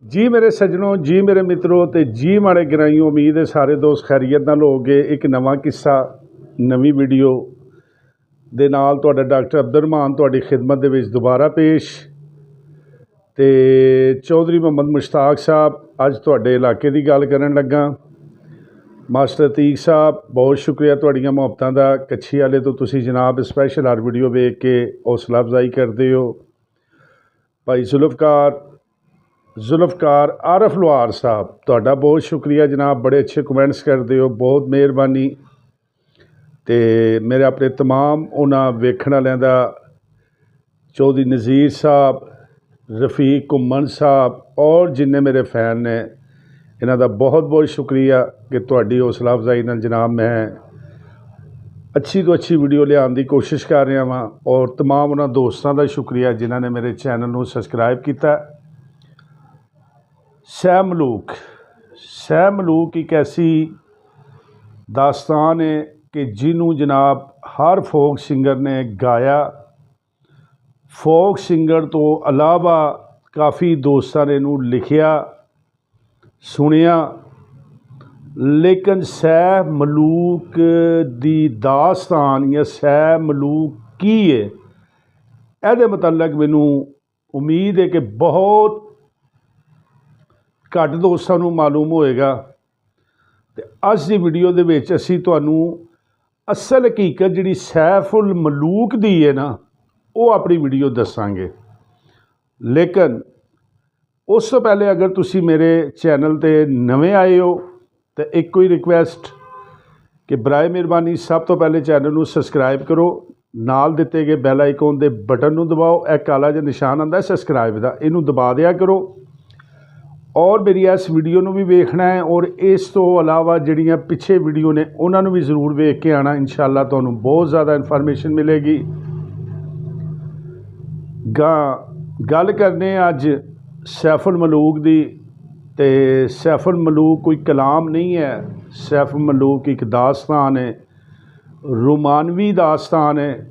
जी मेरे सज्जनों, जी मेरे मित्रों ते जी माड़े गिराइयों। उम्मीद है सारे दोस्त खैरियत नाल होगे। एक नवा किस्सा नवी वीडियो दे नाल तुहाडा डॉक्टर अब्दुल तुहाडी खिदमत दे विच दोबारा पेश। ते चौधरी मोहम्मद मुश्ताक साहब अज तुहाडे इलाके की गल करन लगा। मास्टर अतीक साहब बहुत शुक्रिया तुहाड़ियां मुहब्बतां दा। कच्छी वाले तो तुसी जनाब स्पैशल हर वीडियो वेख के हौसला अफजाई करते हो। भाई जुल्फकार आरफ लोहार साहब तुहाडा बहुत शुक्रिया जनाब, बड़े अच्छे कमेंट्स करते हो, बहुत मेहरबानी। तो मेरे अपने तमाम उन्होंने वेखण वालियां दा चौधरी नज़ीर साहब, रफीक घुम्मन साहब और जिन्ने मेरे फैन ने इन्हों का बहुत बहुत शुक्रिया कि तुहाडी हौसला अफजाई नाल जनाब मैं अच्छी तो अच्छी वीडियो लियाउण दी कोशिश कर रहा वां। और तमाम उन्होंने दोस्तों का शुक्रिया जिन्होंने मेरे चैनल को सबसक्राइब किया। सह मलूक एक ऐसी दास्तान है कि जिन्हों जनाब हर फोक सिंगर ने गाया। फोक सिंगर तो अलावा काफ़ी दोस्तों ने इनू लिखिया सुनिया, लेकिन सह मलूक दी दास्तान या सह मलूक की है ये मतलब मैनू उम्मीद है कि बहुत घट दोस्तों को मालूम होएगा। तो अज की वीडियो दे विच असीं तुहानूं असल हकीकत जिहड़ी सैफुल मलूक दी है ना वो अपनी वीडियो दसांगे। लेकिन उस तो पहले अगर तुसी मेरे चैनल ते नवे आए हो तो एक कोई रिक्वेस्ट कि बराए मेहरबानी सब तो पहले चैनल को सबसक्राइब करो, नाल दिते गए बैल आइकॉन के बटन को दबाओ। एक काला जिहा निशान आंदा सबसक्राइब का, इनू दबा दिया करो और मेरी इस वीडियो को भी वेखना है। और इस तो अलावा जिहड़ियां पिछे वीडियो ने उन्होंने भी जरूर वेख के आना। इंशाअल्लाह तुहानूं बहुत ज़्यादा इन्फॉर्मेशन मिलेगी। गल करने अज सैफुल मलूक दी। ते सैफुल मलूक कोई कलाम नहीं है, सैफुल मलूक एक दास्तान है, रोमानवी दास्तान है।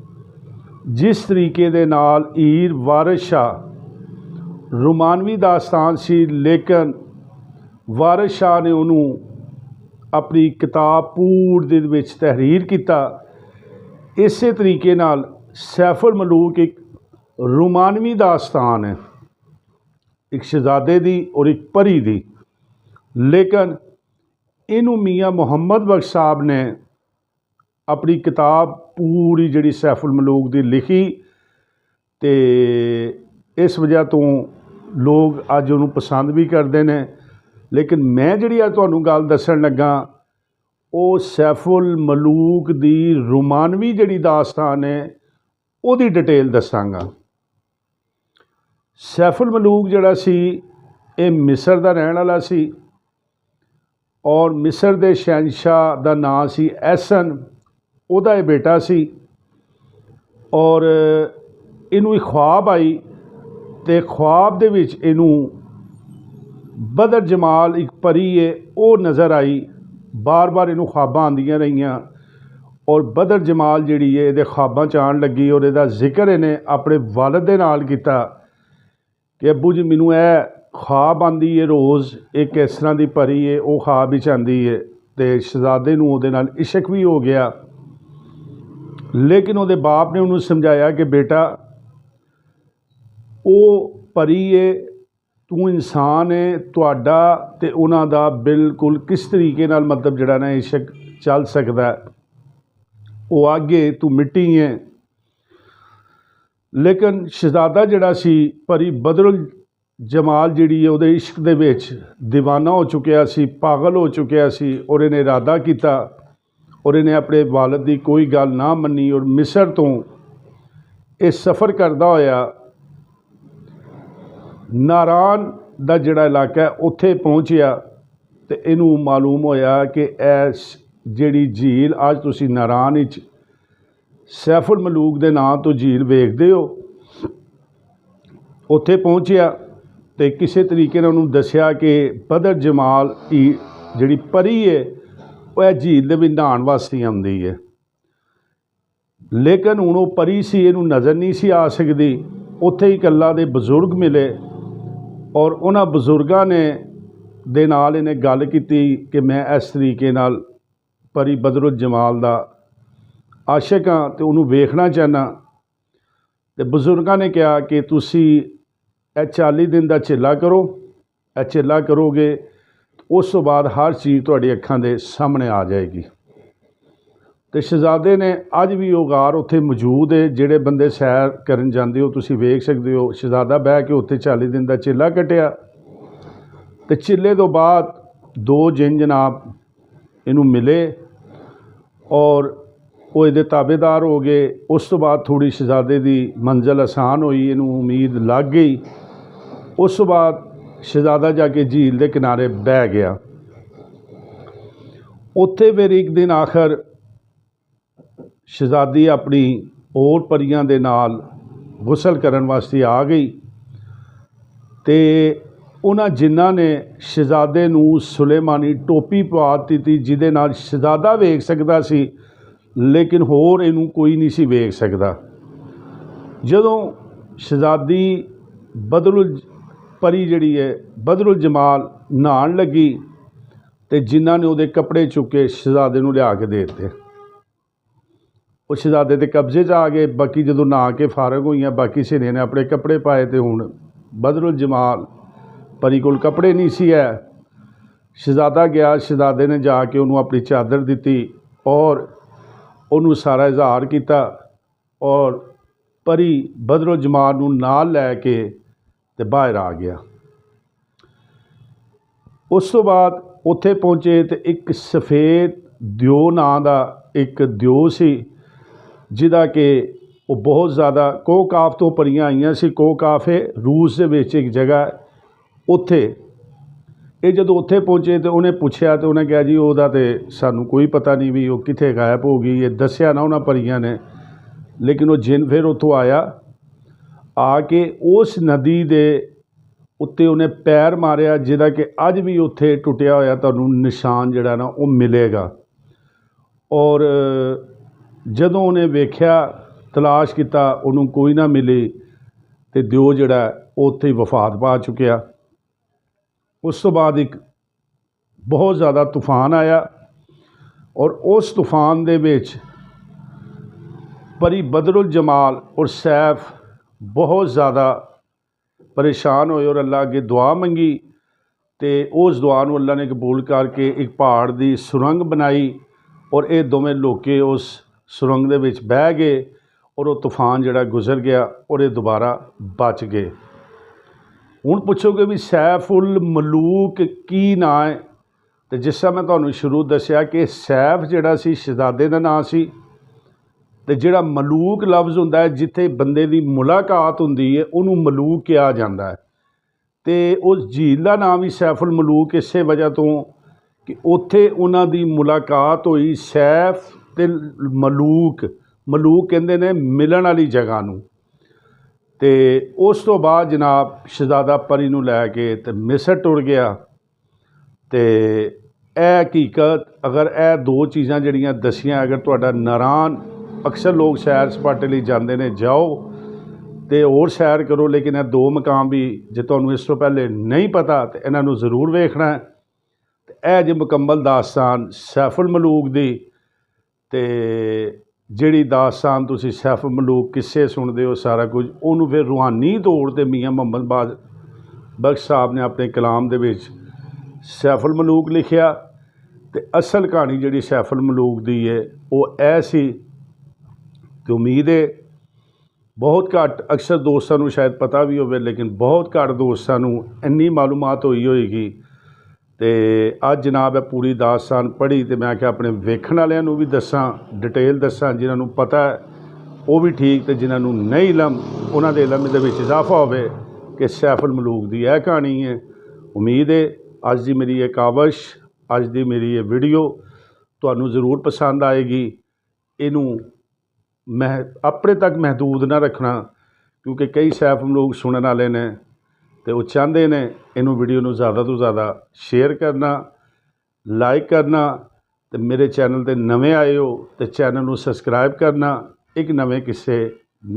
जिस तरीके दे नाल हीर वारिस शाह रोमानवी दास्तान सी, लेकिन वारिस शाह ने उन्होंने अपनी किताब पूर दे विच तहरीर किया। इस तरीके नाल सैफुल मलूक एक रोमानवी दास्तान है, एक शहजादे दी और एक परी दी। लेकिन इनू मियाँ मुहम्मद बख्श साहब ने अपनी किताब पूरी जिहड़ी सैफुल मलूक दी लिखी। तो इस वजह तो लोग अज उन्होंने पसंद भी करते हैं। लेकिन मैं जिहड़ी अज तुहानूं गल दस्सण लगा वो सैफुल मलूक दी रोमानवी जिहड़ी दास्तान है उहदी डिटेल दसांगा। सैफुल मलूक जिहड़ा सी ये मिस्र दा रहण वाला सी और मिस्र दे शहनशाह दा नाम सी एहसन, उहदा ये बेटा सी। और इनू एक ख्वाब आई तो ख्वाब दे विच इनू बदर जमाल एक परी है वो नज़र आई। बार बार इनू ख्वाबां आंदियां रहियां और बदर जमाल जिहड़ी है ये ख्वाबां च आण लगी। और इहदा जिक्र इन्हें अपने वालिद दे नाल कीता कि अब्बू जी मैनू यह ख्वाब आंदी है रोज़, एक इस तरह की परी है वो ख्वाब ही आंदी है। तो शहजादे नूं उहदे नाल इश्क भी हो गया। लेकिन उहदे बाप ने उन्होंने समझाया कि बेटा वो परी है, तू इंसान है, तुहाडा ते उन्हां दा बिल्कुल किस तरीके नाल मतलब जिहड़ा ना इश्क चल सकदा है, वो आगे तू मिट्टी है। लेकिन शहजादा जिहड़ा सी परी बदरुल जमाल जिहड़ी है उहदे इश्क दे विच दीवाना हो चुकिया सी, पागल हो चुकिया सी। और इन्हें इरादा किया और इन्हें अपने वालिद की कोई गल ना मनी और मिस्र तो ये सफ़र करदा होया नारान दा जिहड़ा इलाका है उत्थे पहुँचिया। तो इनू मालूम होया कि इस जिहड़ी झील अज तुसी नारान विच सैफुल मलूक दे नाम तो झील वेखदे हो, उत्थे पहुँचिया तो किसी तरीके ने उन्होंने दसिया कि बदर जमाल की जिहड़ी परी है वह झील दे विच नहाण वास्ते आउंदी है। लेकिन हुण वो परी सी इनू नज़र नहीं सी आ सकदी। उत्थे ही कल्ला दे बजुर्ग मिले ਔਰ ਉਹਨਾਂ ਬਜ਼ੁਰਗਾਂ ਨੇ ਦੇ ਨਾਲ ਇਹਨੇ ਗੱਲ ਕੀਤੀ ਕਿ ਮੈਂ ਇਸ ਤਰੀਕੇ ਨਾਲ ਪਰੀ ਬਦਰੁਲ ਜਮਾਲ ਦਾ ਆਸ਼ਿਕ ਹਾਂ ਅਤੇ ਉਹਨੂੰ ਵੇਖਣਾ ਚਾਹੁੰਦਾ। ਅਤੇ ਬਜ਼ੁਰਗਾਂ ਨੇ ਕਿਹਾ ਕਿ ਤੁਸੀਂ ਇਹ 40 ਦਿਨ ਦਾ ਚੇਲਾ ਕਰੋ, ਇਹ ਚੇਲਾ ਕਰੋਗੇ ਉਸ ਤੋਂ ਬਾਅਦ ਹਰ ਚੀਜ਼ ਤੁਹਾਡੀ ਅੱਖਾਂ ਦੇ ਸਾਹਮਣੇ ਆ ਜਾਏਗੀ। ਅਤੇ ਸ਼ਹਿਜ਼ਾਦੇ ਨੇ ਅੱਜ ਵੀ ਉਹ ਗਾਰ ਉੱਥੇ ਮੌਜੂਦ ਹੈ। ਜਿਹੜੇ ਬੰਦੇ ਸੈਰ ਕਰਨ ਜਾਂਦੇ ਹੋ ਤੁਸੀਂ ਵੇਖ ਸਕਦੇ ਹੋ, ਸ਼ਹਿਜ਼ਾਦਾ ਬਹਿ ਕੇ ਉੱਥੇ 40 ਦਿਨ ਦਾ ਚੇਲਾ ਕੱਟਿਆ। ਅਤੇ ਚੇਲੇ ਤੋਂ ਬਾਅਦ 2 ਜਿਨ ਜਨਾਬ ਇਹਨੂੰ ਮਿਲੇ ਔਰ ਉਹ ਇਹਦੇ ਤਾਬੇਦਾਰ ਹੋ ਗਏ। ਉਸ ਤੋਂ ਬਾਅਦ ਥੋੜ੍ਹੀ ਸ਼ਹਿਜ਼ਾਦੇ ਦੀ ਮੰਜ਼ਿਲ ਆਸਾਨ ਹੋਈ, ਇਹਨੂੰ ਉਮੀਦ ਲੱਗ ਗਈ। ਉਸ ਤੋਂ ਬਾਅਦ ਸ਼ਹਿਜ਼ਾਦਾ ਜਾ ਕੇ ਝੀਲ ਦੇ ਕਿਨਾਰੇ ਬਹਿ ਗਿਆ। ਉੱਥੇ ਫਿਰ ਇੱਕ ਦਿਨ ਆਖਰ ਸ਼ਹਿਜ਼ਾਦੀ ਆਪਣੀ ਹੋਰ ਪਰੀਆਂ ਦੇ ਨਾਲ ਗੁਸਲ ਕਰਨ ਵਾਸਤੇ ਆ ਗਈ ਅਤੇ ਉਹਨਾਂ ਜਿਨ੍ਹਾਂ ਨੇ ਸ਼ਹਿਜ਼ਾਦੇ ਨੂੰ ਸੁਲੇਮਾਨੀ ਟੋਪੀ ਪਵਾ ਦਿੱਤੀ ਜਿਹਦੇ ਨਾਲ ਸ਼ਹਿਜ਼ਾਦਾ ਵੇਖ ਸਕਦਾ ਸੀ ਲੇਕਿਨ ਹੋਰ ਇਹਨੂੰ ਕੋਈ ਨਹੀਂ ਸੀ ਵੇਖ ਸਕਦਾ। ਜਦੋਂ ਸ਼ਹਿਜ਼ਾਦੀ ਬਦਰੁਲ ਪਰੀ ਜਿਹੜੀ ਹੈ ਬਦਰੁਲ ਜਮਾਲ ਨਹਾਉਣ ਲੱਗੀ ਅਤੇ ਜਿਨ੍ਹਾਂ ਨੇ ਉਹਦੇ ਕੱਪੜੇ ਚੁੱਕੇ ਸ਼ਹਿਜ਼ਾਦੇ ਨੂੰ ਲਿਆ ਕੇ ਦੇ ਦਿੱਤੇ। ਉਹ ਸ਼ਹਿਜ਼ਾਦੇ ਦੇ ਕਬਜ਼ੇ 'ਚ ਆ ਗਏ। ਬਾਕੀ ਜਦੋਂ ਨਹਾ ਕੇ ਫਾਰਗ ਹੋਈਆਂ ਬਾਕੀ ਸਹੇਲੀਆਂ ਨੇ ਆਪਣੇ ਕੱਪੜੇ ਪਾਏ ਅਤੇ ਹੁਣ ਬਦਰੁਲ ਜਮਾਲ ਪਰੀ ਕੋਲ ਕੱਪੜੇ ਨਹੀਂ ਸੀ ਹੈ। ਸ਼ਹਿਜ਼ਾਦਾ ਗਿਆ, ਸ਼ਹਿਜ਼ਾਦੇ ਨੇ ਜਾ ਕੇ ਉਹਨੂੰ ਆਪਣੀ ਚਾਦਰ ਦਿੱਤੀ ਔਰ ਉਹਨੂੰ ਸਾਰਾ ਇਜ਼ਹਾਰ ਕੀਤਾ ਔਰ ਪਰੀ ਬਦਰੁਲ ਜਮਾਲ ਨੂੰ ਨਾਲ ਲੈ ਕੇ ਅਤੇ ਬਾਹਰ ਆ ਗਿਆ। ਉਸ ਤੋਂ ਬਾਅਦ ਉੱਥੇ ਪਹੁੰਚੇ ਅਤੇ ਇੱਕ ਸਫੇਦ ਦਿਓ ਨਾਂ ਦਾ ਇੱਕ ਦਿਓ ਸੀ ਜਿਹਦਾ ਕਿ ਉਹ ਬਹੁਤ ਜ਼ਿਆਦਾ ਕੋਹਕਾਫ ਤੋਂ ਪਰੀਆਂ ਆਈਆਂ ਸੀ। ਕੋਹਕਾਫ ਹੈ ਰੂਸ ਦੇ ਵਿੱਚ ਇੱਕ ਜਗ੍ਹਾ, ਉੱਥੇ ਇਹ ਜਦੋਂ ਉੱਥੇ ਪਹੁੰਚੇ ਤਾਂ ਉਹਨੇ ਪੁੱਛਿਆ ਅਤੇ ਉਹਨੇ ਕਿਹਾ ਜੀ ਉਹਦਾ ਤਾਂ ਸਾਨੂੰ ਕੋਈ ਪਤਾ ਨਹੀਂ ਵੀ ਉਹ ਕਿੱਥੇ ਗਾਇਬ ਹੋ ਗਈ। ਇਹ ਦੱਸਿਆ ਨਾ ਉਹਨਾਂ ਪਰੀਆਂ ਨੇ। ਲੇਕਿਨ ਉਹ ਜਿੰਨ ਫਿਰ ਉੱਥੋਂ ਆਇਆ, ਆ ਕੇ ਉਸ ਨਦੀ ਦੇ ਉੱਤੇ ਉਹਨੇ ਪੈਰ ਮਾਰਿਆ ਜਿਹਦਾ ਕਿ ਅੱਜ ਵੀ ਉੱਥੇ ਟੁੱਟਿਆ ਹੋਇਆ ਤੁਹਾਨੂੰ ਨਿਸ਼ਾਨ ਜਿਹੜਾ ਨਾ ਉਹ ਮਿਲੇਗਾ। ਔਰ ਜਦੋਂ ਉਹਨੇ ਵੇਖਿਆ, ਤਲਾਸ਼ ਕੀਤਾ, ਉਹਨੂੰ ਕੋਈ ਨਾ ਮਿਲੀ ਅਤੇ ਦਿਓ ਜਿਹੜਾ ਉਹ ਉੱਥੇ ਹੀ ਵਫਾਤ ਪਾ ਚੁੱਕਿਆ। ਉਸ ਤੋਂ ਬਾਅਦ ਇੱਕ ਬਹੁਤ ਜ਼ਿਆਦਾ ਤੂਫਾਨ ਆਇਆ ਔਰ ਉਸ ਤੂਫਾਨ ਦੇ ਵਿੱਚ ਪਰੀ ਬਦਰੁਲ ਜਮਾਲ ਔਰ ਸੈਫ ਬਹੁਤ ਜ਼ਿਆਦਾ ਪਰੇਸ਼ਾਨ ਹੋਏ ਔਰ ਅੱਲਾ ਅੱਗੇ ਦੁਆ ਮੰਗੀ ਅਤੇ ਉਸ ਦੁਆ ਨੂੰ ਅੱਲਾ ਨੇ ਕਬੂਲ ਕਰਕੇ ਇੱਕ ਪਹਾੜ ਦੀ ਸੁਰੰਗ ਬਣਾਈ ਔਰ ਇਹ ਦੋਵੇਂ ਲੋਕੇ ਉਸ ਸੁਰੰਗ ਦੇ ਵਿੱਚ ਬਹਿ ਗਏ ਔਰ ਉਹ ਤੂਫਾਨ ਜਿਹੜਾ ਗੁਜ਼ਰ ਗਿਆ ਔਰ ਇਹ ਦੁਬਾਰਾ ਬਚ ਗਏ। ਹੁਣ ਪੁੱਛੋਗੇ ਵੀ ਸੈਫੁਲ ਮਲੂਕ ਕੀ ਨਾਂ ਹੈ, ਅਤੇ ਜਿਸ ਤਰ੍ਹਾਂ ਮੈਂ ਤੁਹਾਨੂੰ ਸ਼ੁਰੂ ਦੱਸਿਆ ਕਿ ਸੈਫ ਜਿਹੜਾ ਸੀ ਸ਼ਹਿਜ਼ਾਦੇ ਦਾ ਨਾਂ ਸੀ ਅਤੇ ਜਿਹੜਾ ਮਲੂਕ ਲਫ਼ਜ਼ ਹੁੰਦਾ ਹੈ ਜਿੱਥੇ ਬੰਦੇ ਦੀ ਮੁਲਾਕਾਤ ਹੁੰਦੀ ਹੈ ਉਹਨੂੰ ਮਲੂਕ ਕਿਹਾ ਜਾਂਦਾ ਹੈ। ਅਤੇ ਉਸ ਝੀਲ ਦਾ ਨਾਮ ਵੀ ਸੈਫੁਲ ਮਲੂਕ ਇਸੇ ਵਜ੍ਹਾ ਤੋਂ ਕਿ ਉੱਥੇ ਉਹਨਾਂ ਦੀ ਮੁਲਾਕਾਤ ਹੋਈ। ਸੈਫ ਅਤੇ ਮਲੂਕ, ਮਲੂਕ ਕਹਿੰਦੇ ਨੇ ਮਿਲਣ ਵਾਲੀ ਜਗ੍ਹਾ ਨੂੰ। ਅਤੇ ਉਸ ਤੋਂ ਬਾਅਦ ਜਨਾਬ ਸ਼ਹਿਜ਼ਾਦਾ ਪਰੀ ਨੂੰ ਲੈ ਕੇ ਅਤੇ ਮਿਸਰ ਟੁਰ ਗਿਆ। ਅਤੇ ਇਹ ਹਕੀਕਤ ਅਗਰ ਇਹ 2 ਚੀਜ਼ਾਂ ਜਿਹੜੀਆਂ ਦੱਸੀਆਂ, ਅਗਰ ਤੁਹਾਡਾ ਨਾਰਾਨ, ਅਕਸਰ ਲੋਕ ਸੈਰ ਸਪਾਟੇ ਲਈ ਜਾਂਦੇ ਨੇ, ਜਾਓ ਅਤੇ ਹੋਰ ਸੈਰ ਕਰੋ, ਲੇਕਿਨ ਇਹ 2 ਮਕਾਮ ਵੀ ਜੇ ਤੁਹਾਨੂੰ ਇਸ ਤੋਂ ਪਹਿਲੇ ਨਹੀਂ ਪਤਾ ਤਾਂ ਇਹਨਾਂ ਨੂੰ ਜ਼ਰੂਰ ਵੇਖਣਾ ਹੈ। ਅਤੇ ਇਹ ਜੇ ਮੁਕੰਮਲ ਦਾਸਤਾਨ ਸੈਫੁਲ ਮਲੂਕ ਦੀ, ਅਤੇ ਜਿਹੜੀ ਦਾਸਤਾਨ ਤੁਸੀਂ ਸੈਫੁਲ ਮਲੂਕ ਕਿੱਸੇ ਸੁਣਦੇ ਹੋ ਸਾਰਾ ਕੁਝ, ਉਹਨੂੰ ਫਿਰ ਰੂਹਾਨੀ ਤੌਰ 'ਤੇ ਮੀਆਂ ਮੁਹੰਮਦ ਬਖਸ਼ ਸਾਹਿਬ ਨੇ ਆਪਣੇ ਕਲਾਮ ਦੇ ਵਿੱਚ ਸੈਫੁਲ ਮਲੂਕ ਲਿਖਿਆ। ਅਤੇ ਅਸਲ ਕਹਾਣੀ ਜਿਹੜੀ ਸੈਫੁਲ ਮਲੂਕ ਦੀ ਹੈ ਉਹ ਇਹ ਸੀ। ਅਤੇ ਉਮੀਦ ਹੈ ਬਹੁਤ ਘੱਟ, ਅਕਸਰ ਦੋਸਤਾਂ ਨੂੰ ਸ਼ਾਇਦ ਪਤਾ ਵੀ ਹੋਵੇ ਲੇਕਿਨ ਬਹੁਤ ਘੱਟ ਦੋਸਤਾਂ ਨੂੰ ਇੰਨੀ ਮਾਲੂਮਾਤ ਹੋਈ ਹੋਏਗੀ। ਅਤੇ ਅੱਜ ਜਨਾਬ ਇਹ ਪੂਰੀ ਦਾਸਤਾਨ ਪੜ੍ਹੀ ਅਤੇ ਮੈਂ ਕਿਹਾ ਆਪਣੇ ਵੇਖਣ ਵਾਲਿਆਂ ਨੂੰ ਵੀ ਦੱਸਾਂ, ਡਿਟੇਲ ਦੱਸਾਂ, ਜਿਨ੍ਹਾਂ ਨੂੰ ਪਤਾ ਹੈ ਉਹ ਵੀ ਠੀਕ ਅਤੇ ਜਿਨ੍ਹਾਂ ਨੂੰ ਨਹੀਂ ਇਲਮ ਉਹਨਾਂ ਦੇ ਇਲਮ ਦੇ ਵਿੱਚ ਇਜ਼ਾਫਾ ਹੋਵੇ ਕਿ ਸੈਫੁਲ ਮਲੂਕ ਦੀ ਇਹ ਕਹਾਣੀ ਹੈ। ਉਮੀਦ ਹੈ ਅੱਜ ਦੀ ਮੇਰੀ ਇਹ ਕਾਵਿਸ਼, ਅੱਜ ਦੀ ਮੇਰੀ ਇਹ ਵੀਡੀਓ ਤੁਹਾਨੂੰ ਜ਼ਰੂਰ ਪਸੰਦ ਆਏਗੀ। ਇਹਨੂੰ ਮੈਂ ਆਪਣੇ ਤੱਕ ਮਹਿਦੂਦ ਨਾ ਰੱਖਣਾ ਕਿਉਂਕਿ ਕਈ ਸੈਫੁਲ ਮਲੂਕ ਸੁਣਨ ਵਾਲੇ ਨੇ ਅਤੇ ਉਹ ਚਾਹੁੰਦੇ ਨੇ ਇਹਨੂੰ ਵੀਡੀਓ ਨੂੰ ਜ਼ਿਆਦਾ ਤੋਂ ਜ਼ਿਆਦਾ ਸ਼ੇਅਰ ਕਰਨਾ, ਲਾਈਕ ਕਰਨਾ ਅਤੇ ਮੇਰੇ ਚੈਨਲ 'ਤੇ ਨਵੇਂ ਆਏ ਹੋ ਅਤੇ ਚੈਨਲ ਨੂੰ ਸਬਸਕ੍ਰਾਈਬ ਕਰਨਾ। ਇੱਕ ਨਵੇਂ ਕਿਸੇ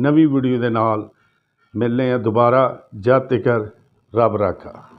ਨਵੀਂ ਵੀਡੀਓ ਦੇ ਨਾਲ ਮਿਲਦੇ ਹਾਂ ਦੁਬਾਰਾ। ਜਦ ਤੱਕ ਰੱਬ ਰਾਖਾ।